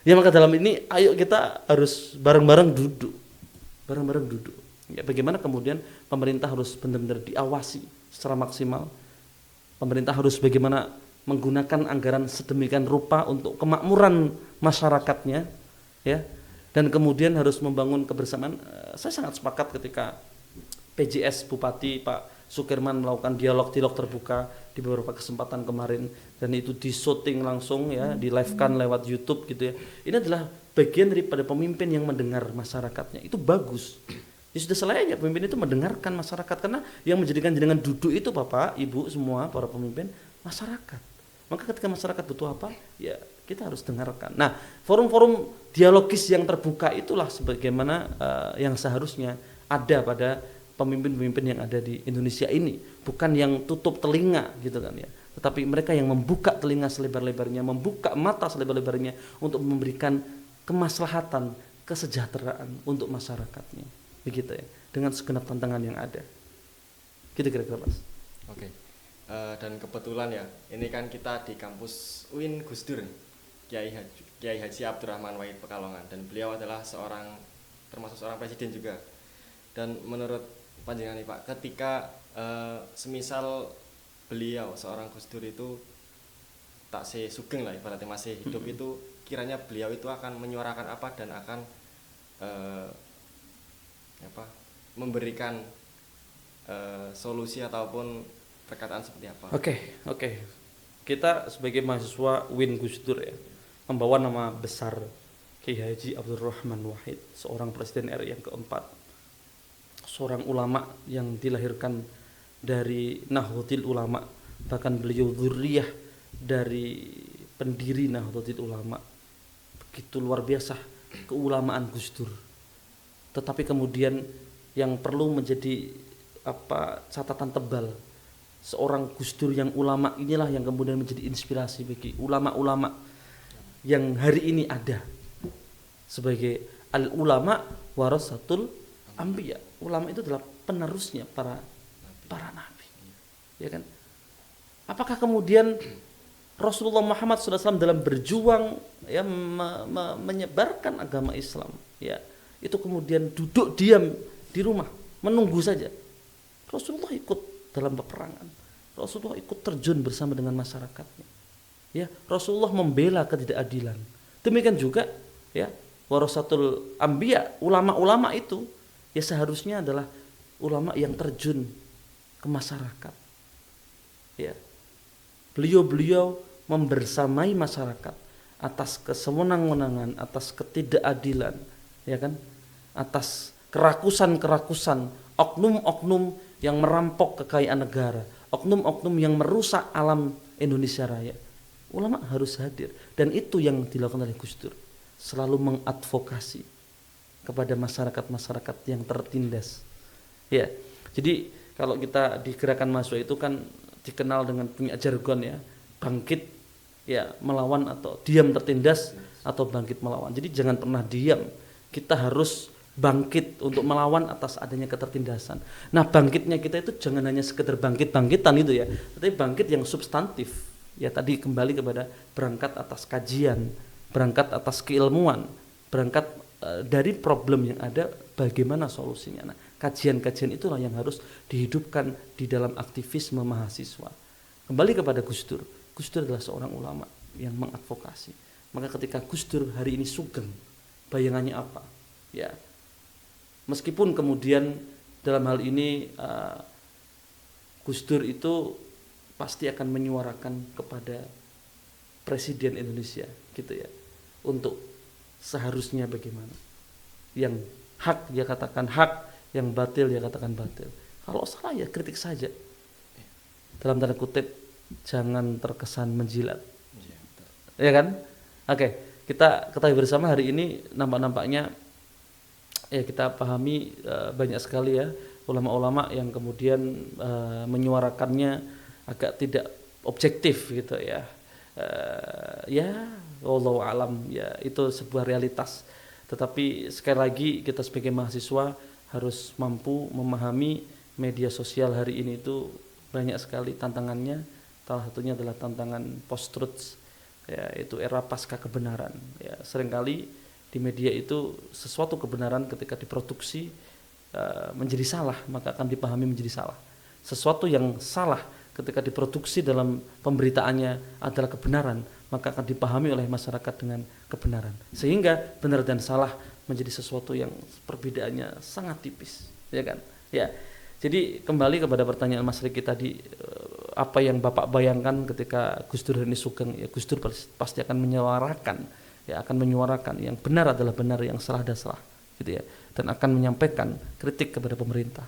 Ya maka dalam ini ayo kita harus bareng-bareng duduk. Ya, bagaimana kemudian pemerintah harus benar-benar diawasi secara maksimal. Pemerintah harus bagaimana menggunakan anggaran sedemikian rupa untuk kemakmuran masyarakatnya, ya. Dan kemudian harus membangun kebersamaan. Saya sangat sepakat ketika PJS Bupati Pak Sukirman melakukan dialog terbuka di beberapa kesempatan kemarin dan itu di-shooting langsung ya, di-live-kan lewat YouTube gitu ya. Ini adalah bagian daripada pemimpin yang mendengar masyarakatnya. Itu bagus. Ya sudah selayaknya pemimpin itu mendengarkan masyarakat karena yang menjadikan jenengan duduk itu Bapak, Ibu semua para pemimpin masyarakat. Maka ketika masyarakat butuh apa? Ya kita harus dengarkan. Nah, forum-forum dialogis yang terbuka itulah sebagaimana yang seharusnya ada pada pemimpin-pemimpin yang ada di Indonesia ini, bukan yang tutup telinga gitu kan ya, tetapi mereka yang membuka telinga selebar-lebarnya, membuka mata selebar-lebarnya untuk memberikan kemaslahatan, kesejahteraan untuk masyarakatnya, begitu ya, dengan segenap tantangan yang ada. Gitu kira-kira Mas. Oke. Dan kebetulan ya, ini kan kita di kampus UIN Gus Dur, Kiai Haji Abdurrahman Wahid Pekalongan, dan beliau adalah termasuk seorang presiden juga. Dan menurut panjenengan nih Pak, ketika semisal beliau seorang Gus Dur itu tak sugeng lah ibaratnya masih hidup, itu kiranya beliau itu akan menyuarakan apa dan akan memberikan solusi ataupun perkataan seperti apa? Oke. Kita sebagai mahasiswa UIN Gus Dur ya, membawa nama besar Kiai Haji Abdurrahman Wahid, seorang presiden RI yang keempat, seorang ulama yang dilahirkan dari Nahdlatul Ulama, bahkan beliau dzurriyyah dari pendiri Nahdlatul Ulama. Begitu luar biasa keulamaan Gus Dur. Tetapi kemudian yang perlu menjadi catatan tebal, seorang Gus Dur yang ulama inilah yang kemudian menjadi inspirasi bagi ulama-ulama yang hari ini ada sebagai al-ulama warasatul anbiya. Ulama itu adalah penerusnya para nabi, ya kan? Apakah kemudian Rasulullah Muhammad SAW dalam berjuang ya menyebarkan agama Islam, ya itu kemudian duduk diam di rumah menunggu saja? Rasulullah ikut dalam peperangan, Rasulullah ikut terjun bersama dengan masyarakatnya, ya Rasulullah membela ketidakadilan. Demikian juga ya warasatul anbiya, ulama-ulama itu ya seharusnya adalah ulama yang terjun ke masyarakat. Ya. Beliau membersamai masyarakat atas kesewenang-wenangan, atas ketidakadilan, ya kan? Atas kerakusan-kerakusan oknum-oknum yang merampok kekayaan negara, oknum-oknum yang merusak alam Indonesia Raya. Ulama harus hadir, dan itu yang dilakukan oleh Gus Dur, selalu mengadvokasi kepada masyarakat-masyarakat yang tertindas. Ya, jadi kalau kita di gerakan mahasiswa itu kan dikenal dengan punya jargon ya, bangkit ya melawan, atau diam tertindas atau bangkit melawan. Jadi jangan pernah diam, kita harus bangkit untuk melawan atas adanya ketertindasan. Nah, bangkitnya kita itu jangan hanya sekedar bangkit-bangkitan itu ya, tapi bangkit yang substantif. Ya tadi kembali kepada berangkat atas kajian, berangkat atas keilmuan, berangkat dari problem yang ada, bagaimana solusinya. Nah, kajian-kajian itulah yang harus dihidupkan di dalam aktivisme mahasiswa. Kembali kepada Gus Dur. Gus Dur adalah seorang ulama yang mengadvokasi. Maka ketika Gus Dur hari ini sugeng, bayangannya apa? Ya, meskipun kemudian dalam hal ini Gus Dur itu pasti akan menyuarakan kepada Presiden Indonesia gitu ya, untuk seharusnya bagaimana. Yang hak dia katakan hak, yang batil dia katakan batil. Kalau salah ya kritik saja. Dalam tanda kutip, jangan terkesan menjilat. Ya kan? Oke, kita ketahui bersama hari ini nampaknya ya kita pahami banyak sekali ya ulama-ulama yang kemudian menyuarakannya agak tidak objektif gitu ya. Ya wallahu alam, ya itu sebuah realitas. Tetapi sekali lagi kita sebagai mahasiswa harus mampu memahami media sosial hari ini itu banyak sekali tantangannya. Salah satunya adalah tantangan post-truth, ya, itu era pasca kebenaran. Ya, seringkali di media itu sesuatu kebenaran ketika diproduksi menjadi salah, maka akan dipahami menjadi salah. Sesuatu yang salah ketika diproduksi dalam pemberitaannya adalah kebenaran, maka akan dipahami oleh masyarakat dengan kebenaran. Sehingga benar dan salah menjadi sesuatu yang perbedaannya sangat tipis, ya kan? Ya. Jadi kembali kepada pertanyaan Mas Riki tadi, apa yang Bapak bayangkan ketika Gus Dur ini sugeng? Ya, Gus Dur pasti akan menyuarakan yang benar adalah benar, yang salah adalah salah, gitu ya. Dan akan menyampaikan kritik kepada pemerintah.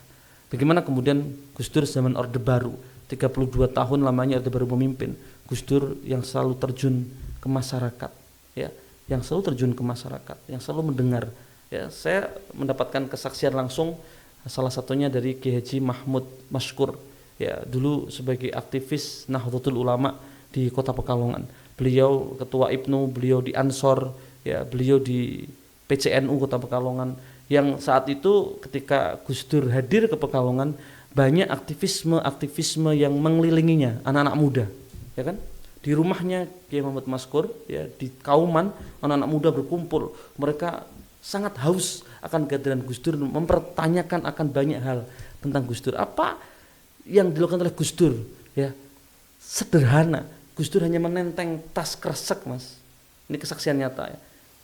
Bagaimana kemudian Gus Dur zaman Orde Baru, 32 tahun lamanya Orde Baru memimpin, Gus Dur yang selalu terjun ke masyarakat, ya, yang selalu terjun ke masyarakat, yang selalu mendengar. Ya, saya mendapatkan kesaksian langsung, salah satunya dari Ki Haji Mahmud Mashkur, ya, dulu sebagai aktivis Nahdlatul Ulama di Kota Pekalongan. Beliau ketua IPNU, beliau di Ansor, ya, beliau di PCNU Kota Pekalongan, yang saat itu ketika Gus Dur hadir ke Pekalongan, banyak aktivisme yang mengelilinginya, anak-anak muda, ya kan? Di rumahnya Kiai Muhammad Maskur, ya, di Kauman, anak-anak muda berkumpul. Mereka sangat haus akan kehadiran Gus Dur, mempertanyakan akan banyak hal tentang Gus Dur. Apa yang dilakukan oleh Gus Dur? Ya, sederhana. Gus Dur hanya menenteng tas kresek, Mas. Ini kesaksian nyata ya.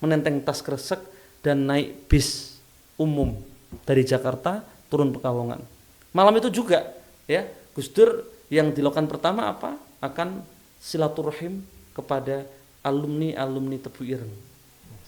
Menenteng tas kresek dan naik bis umum dari Jakarta turun Pekalongan. Malam itu juga ya, Gus Dur yang dilakukan pertama apa? Akan silaturahim kepada alumni Tebu Ireng.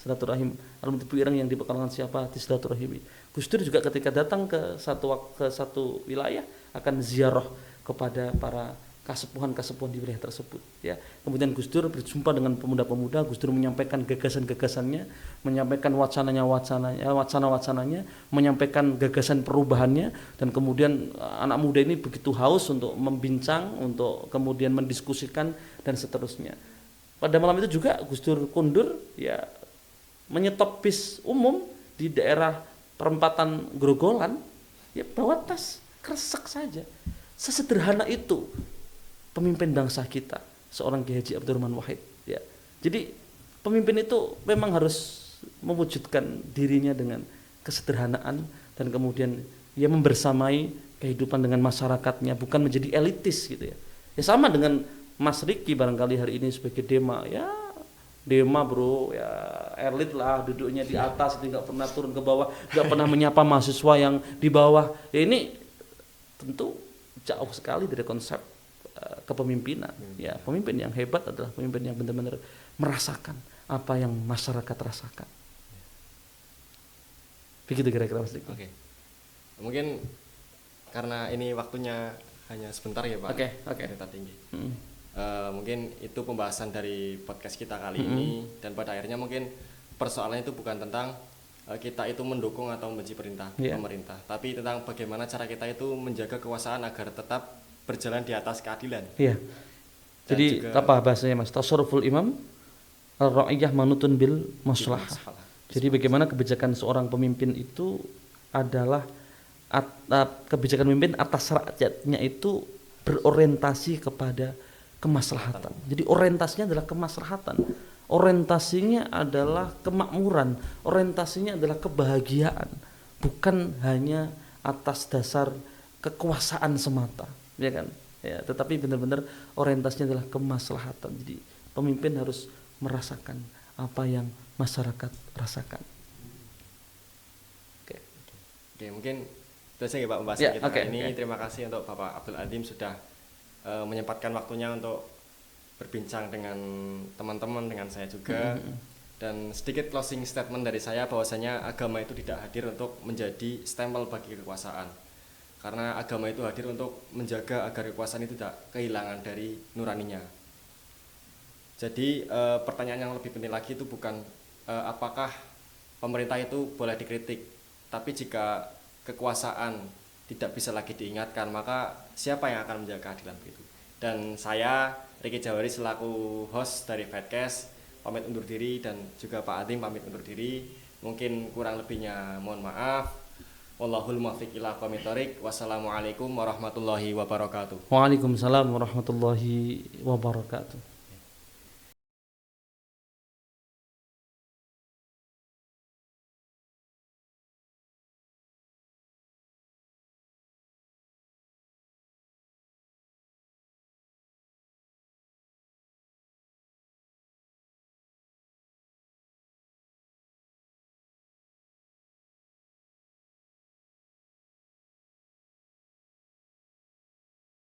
Silaturahim alumni Tebu Ireng yang di Pekalongan siapa? Di silaturahimi. Gus Dur juga ketika datang ke satu wilayah akan ziarah kepada para kasepuhan di wilayah tersebut, ya. Kemudian Gus Dur berjumpa dengan pemuda-pemuda, Gus Dur menyampaikan gagasan-gagasannya, menyampaikan wacana-wacananya, menyampaikan gagasan perubahannya, dan kemudian anak muda ini begitu haus untuk membincang, untuk kemudian mendiskusikan dan seterusnya. Pada malam itu juga Gus Dur kundur, ya, menyetop bis umum di daerah perempatan Grogolan, ya, bawa tas kresek saja. Sesederhana itu pemimpin bangsa kita, seorang Kiai Haji Abdurrahman Wahid, ya. Jadi pemimpin itu memang harus mewujudkan dirinya dengan kesederhanaan dan kemudian ia membersamai kehidupan dengan masyarakatnya, bukan menjadi elitis gitu ya. Ya sama dengan Mas Riki barangkali hari ini sebagai Dema, ya Dema bro, ya elit lah, duduknya di atas, tidak pernah turun ke bawah, tidak pernah menyapa mahasiswa yang di bawah. Ya ini tentu jauh sekali dari konsep kepemimpinan. Ya, pemimpin yang hebat adalah pemimpin yang benar-benar merasakan apa yang masyarakat rasakan. Begitu kira-kira Mas Dik. Oke. Mungkin karena ini waktunya hanya sebentar ya Pak. Oke. Pemerintah tinggi. Mungkin itu pembahasan dari podcast kita kali ini, dan pada akhirnya mungkin persoalannya itu bukan tentang kita itu mendukung atau membenci pemerintah, tapi tentang bagaimana cara kita itu menjaga kekuasaan agar tetap berjalan di atas keadilan. Iya. Jadi apa bahasanya Mas? Tasarruful imam ar-ra'iyah manutun bil maslahah. Jadi bagaimana kebijakan seorang pemimpin itu adalah kebijakan pemimpin atas rakyatnya itu berorientasi kepada kemaslahatan. Jadi orientasinya adalah kemaslahatan. Orientasinya adalah kemakmuran, orientasinya adalah kebahagiaan, bukan hanya atas dasar kekuasaan semata, ya kan? Ya, tetapi benar-benar orientasinya adalah kemaslahatan. Jadi pemimpin harus merasakan apa yang masyarakat rasakan. Oke, mungkin itu saja ya Pak pembahasan kita kali ini. Terima kasih untuk Bapak Abdul Adim sudah menyempatkan waktunya untuk berbincang dengan teman-teman, dengan saya juga. Dan sedikit closing statement dari saya bahwasanya agama itu tidak hadir untuk menjadi stempel bagi kekuasaan. Karena agama itu hadir untuk menjaga agar kekuasaan itu tidak kehilangan dari nuraninya. Jadi pertanyaan yang lebih penting lagi itu bukan apakah pemerintah itu boleh dikritik, tapi jika kekuasaan tidak bisa lagi diingatkan, maka siapa yang akan menjaga keadilan begitu? Dan saya Ricky Jawari selaku host dari Fatcast pamit undur diri, dan juga Pak Adim pamit undur diri. Mungkin kurang lebihnya mohon maaf. Wallahul muwaffiq ila aqwamit thoriq. Wassalamualaikum warahmatullahi wabarakatuh. Waalaikumsalam warahmatullahi wabarakatuh.